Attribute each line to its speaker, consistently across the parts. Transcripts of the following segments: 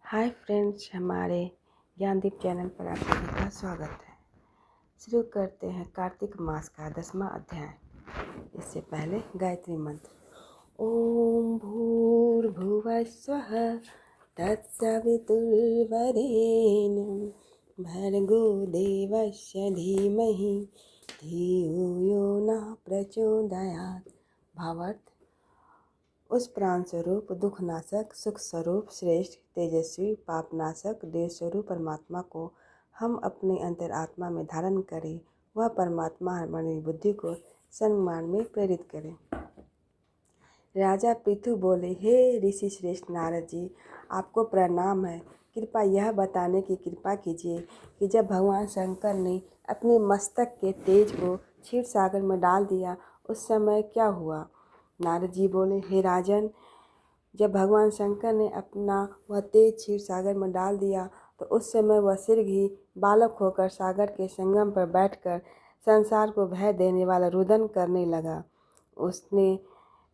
Speaker 1: Hi friends, हमारे Gyandeep channel पर आप सभी का स्वागत है। शुरू करते हैं कार्तिक मास का 10वां अध्याय। इससे पहले गायत्री मंत्र। ओम भूर्भुवः स्वः तत्सवितुर्वरेण्यं भर्गो देवस्य धीमहि धियो यो नः प्रचोदयात्। भावार्थ, उस प्राण स्वरूप, दुखनाशक, सुख स्वरूप, श्रेष्ठ, तेजस्वी, पापनाशक, देव स्वरूप परमात्मा को हम अपने अंतरात्मा में धारण करें। वह परमात्मा हमारी बुद्धि को सन्मान में प्रेरित करें। राजा पृथु बोले, हे ऋषि श्रेष्ठ नारद जी, आपको प्रणाम है। कृपया यह बताने की कृपा कीजिए कि जब भगवान शंकर ने अपने मस्तक के तेज को क्षीर सागर में डाल दिया, उस समय क्या हुआ। नारद जी बोले, हे राजन, जब भगवान शंकर ने अपना वह तेज क्षीर सागर में डाल दिया तो उस समय वह शीघ्र ही बालक होकर सागर के संगम पर बैठकर संसार को भय देने वाला रुदन करने लगा। उसने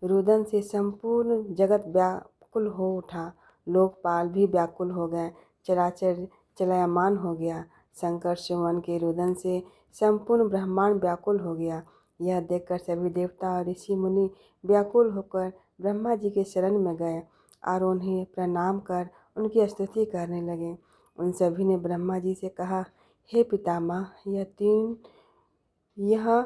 Speaker 1: रुदन से संपूर्ण जगत व्याकुल हो उठा। लोकपाल भी व्याकुल हो गए। चराचर चलायमान हो गया। शंकर सुमन के रुदन से संपूर्ण ब्रह्मांड व्याकुल हो गया। यह देखकर सभी देवता और ऋषि मुनि व्याकुल होकर ब्रह्मा जी के शरण में गए और उन्हें प्रणाम कर उनकी स्तुति करने लगे। उन सभी ने ब्रह्मा जी से कहा, हे पितामह, यह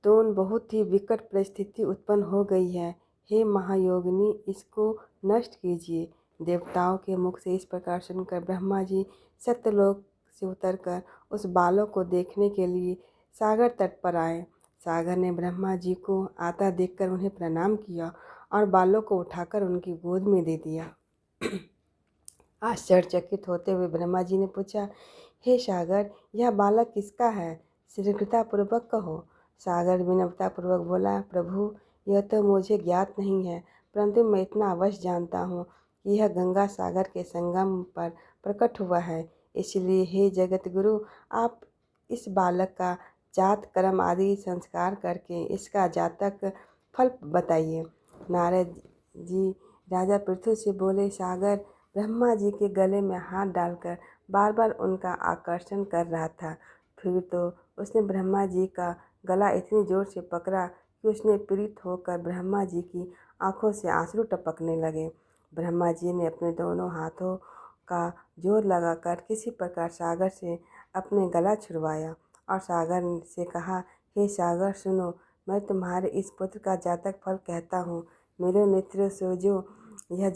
Speaker 1: बहुत ही विकट परिस्थिति उत्पन्न हो गई है। हे महायोगिनी, इसको नष्ट कीजिए। देवताओं के मुख से इस प्रकार सुनकर ब्रह्मा जी सत्यलोक से उतरकर उस बालक को देखने के लिए सागर तट पर आए। सागर ने ब्रह्मा जी को आता देखकर उन्हें प्रणाम किया और बालक को उठाकर उनकी गोद में दे दिया। आश्चर्यचकित होते हुए ब्रह्मा जी ने पूछा, हे सागर, यह बालक किसका है? शीघ्रतापूर्वक कहो। सागर विनम्रतापूर्वक बोला, प्रभु, यह तो मुझे ज्ञात नहीं है, परंतु मैं इतना अवश्य जानता हूँ कि यह गंगा सागर के संगम पर प्रकट हुआ है। इसलिए हे जगत गुरु, आप इस बालक का जात कर्म आदि संस्कार करके इसका जातक फल बताइए। नारद जी राजा पृथु से बोले, सागर ब्रह्मा जी के गले में हाथ डालकर बार बार उनका आकर्षण कर रहा था। फिर तो उसने ब्रह्मा जी का गला इतनी जोर से पकड़ा कि उसने पीड़ित होकर ब्रह्मा जी की आंखों से आंसू टपकने लगे। ब्रह्मा जी ने अपने दोनों हाथों का जोर लगाकर किसी प्रकार सागर से अपने गला छुड़वाया और सागर से कहा, हे सागर, सुनो, मैं तुम्हारे इस पुत्र का जातक फल कहता हूँ। मेरे नेत्रों से जो यह